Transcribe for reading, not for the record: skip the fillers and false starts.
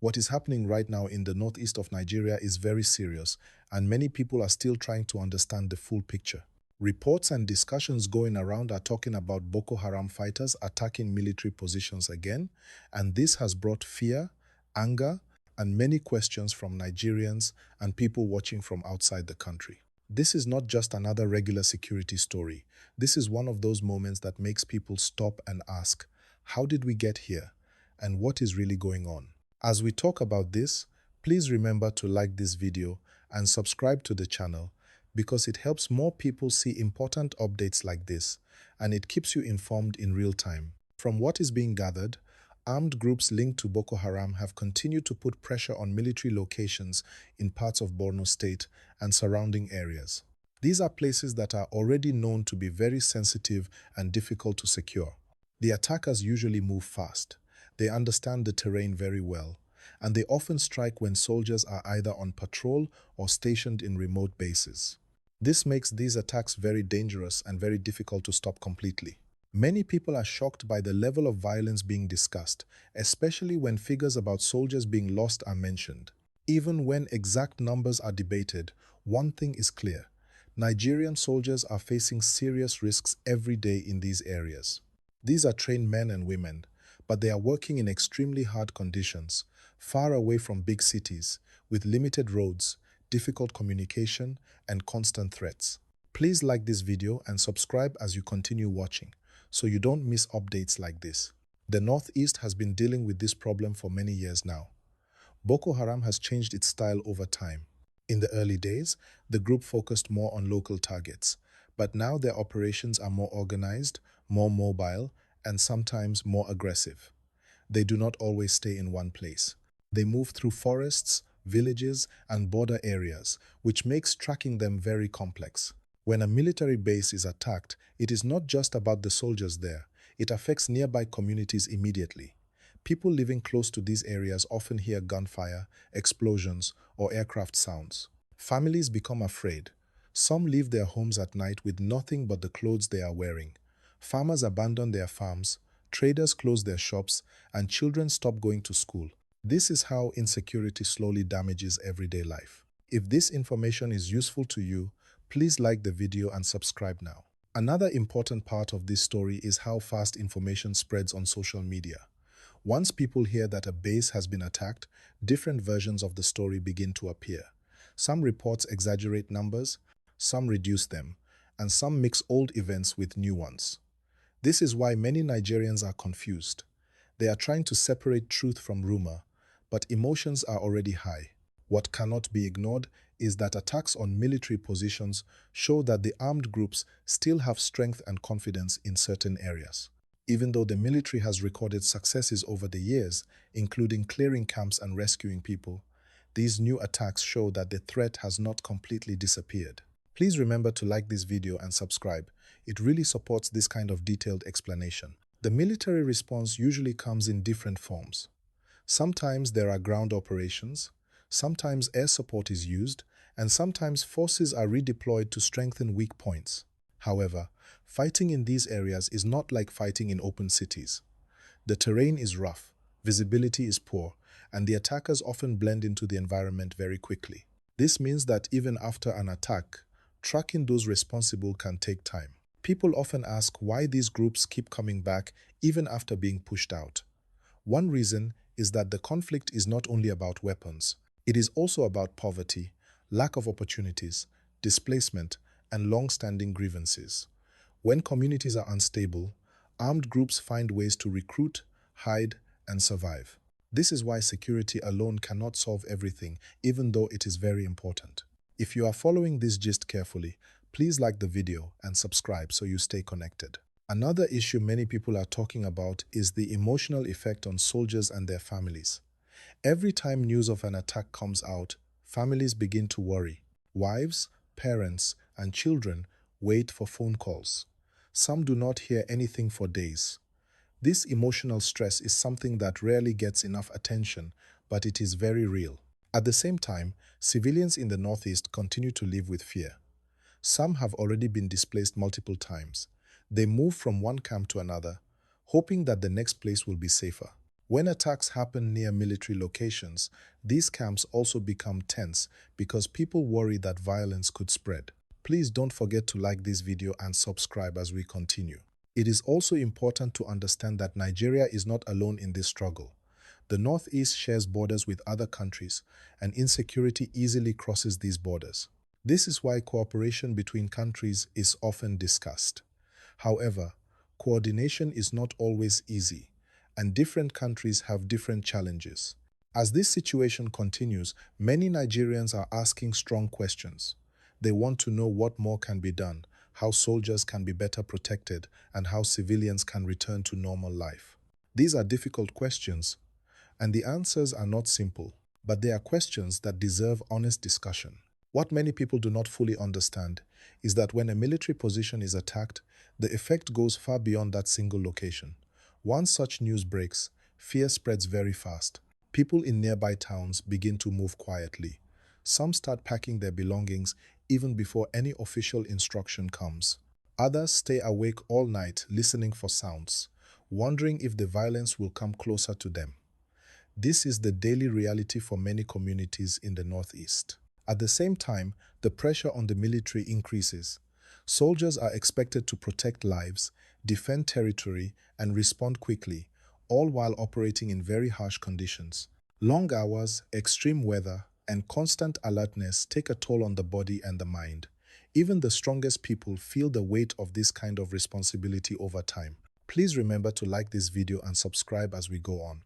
What is happening right now in the northeast of Nigeria is very serious, and many people are still trying to understand the full picture. Reports and discussions going around are talking about Boko Haram fighters attacking military positions again, and this has brought fear, anger, and many questions from Nigerians and people watching from outside the country. This is not just another regular security story. This is one of those moments that makes people stop and ask, how did we get here? And what is really going on? As we talk about this, please remember to like this video and subscribe to the channel because it helps more people see important updates like this, and it keeps you informed in real time. From what is being gathered, armed groups linked to Boko Haram have continued to put pressure on military locations in parts of Borno state and surrounding areas. These are places that are already known to be very sensitive and difficult to secure. The attackers usually move fast. They understand the terrain very well, and they often strike when soldiers are either on patrol or stationed in remote bases. This makes these attacks very dangerous and very difficult to stop completely. Many people are shocked by the level of violence being discussed, especially when figures about soldiers being lost are mentioned. Even when exact numbers are debated, one thing is clear: Nigerian soldiers are facing serious risks every day in these areas. These are trained men and women, but they are working in extremely hard conditions, far away from big cities, with limited roads, difficult communication, and constant threats. Please like this video and subscribe as you continue watching, so you don't miss updates like this. The Northeast has been dealing with this problem for many years now. Boko Haram has changed its style over time. In the early days, the group focused more on local targets, but now their operations are more organized, more mobile, and sometimes more aggressive. They do not always stay in one place. They move through forests, villages, and border areas, which makes tracking them very complex. When a military base is attacked, it is not just about the soldiers there. It affects nearby communities immediately. People living close to these areas often hear gunfire, explosions, or aircraft sounds. Families become afraid. Some leave their homes at night with nothing but the clothes they are wearing. Farmers abandon their farms, traders close their shops, and children stop going to school. This is how insecurity slowly damages everyday life. If this information is useful to you, please like the video and subscribe now. Another important part of this story is how fast information spreads on social media. Once people hear that a base has been attacked, different versions of the story begin to appear. Some reports exaggerate numbers, some reduce them, and some mix old events with new ones. This is why many Nigerians are confused. They are trying to separate truth from rumor, but emotions are already high. What cannot be ignored is that attacks on military positions show that the armed groups still have strength and confidence in certain areas. Even though the military has recorded successes over the years, including clearing camps and rescuing people, these new attacks show that the threat has not completely disappeared. Please remember to like this video and subscribe. It really supports this kind of detailed explanation. The military response usually comes in different forms. Sometimes there are ground operations, sometimes air support is used, and sometimes forces are redeployed to strengthen weak points. However, fighting in these areas is not like fighting in open cities. The terrain is rough, visibility is poor, and the attackers often blend into the environment very quickly. This means that even after an attack, tracking those responsible can take time. People often ask why these groups keep coming back even after being pushed out. One reason is that the conflict is not only about weapons. It is also about poverty, lack of opportunities, displacement, and long-standing grievances. When communities are unstable, armed groups find ways to recruit, hide, and survive. This is why security alone cannot solve everything, even though it is very important. If you are following this gist carefully, please like the video and subscribe so you stay connected. Another issue many people are talking about is the emotional effect on soldiers and their families. Every time news of an attack comes out, families begin to worry. Wives, parents, and children wait for phone calls. Some do not hear anything for days. This emotional stress is something that rarely gets enough attention, but it is very real. At the same time, civilians in the Northeast continue to live with fear. Some have already been displaced multiple times. They move from one camp to another, hoping that the next place will be safer. When attacks happen near military locations, these camps also become tense because people worry that violence could spread. Please don't forget to like this video and subscribe as we continue. It is also important to understand that Nigeria is not alone in this struggle. The Northeast shares borders with other countries, and insecurity easily crosses these borders. This is why cooperation between countries is often discussed. However, coordination is not always easy, and different countries have different challenges. As this situation continues, many Nigerians are asking strong questions. They want to know what more can be done, how soldiers can be better protected, and how civilians can return to normal life. These are difficult questions, and the answers are not simple, but they are questions that deserve honest discussion. What many people do not fully understand is that when a military position is attacked, the effect goes far beyond that single location. Once such news breaks, fear spreads very fast. People in nearby towns begin to move quietly. Some start packing their belongings even before any official instruction comes. Others stay awake all night listening for sounds, wondering if the violence will come closer to them. This is the daily reality for many communities in the Northeast. At the same time, the pressure on the military increases. Soldiers are expected to protect lives, defend territory, and respond quickly, all while operating in very harsh conditions. Long hours, extreme weather, and constant alertness take a toll on the body and the mind. Even the strongest people feel the weight of this kind of responsibility over time. Please remember to like this video and subscribe as we go on.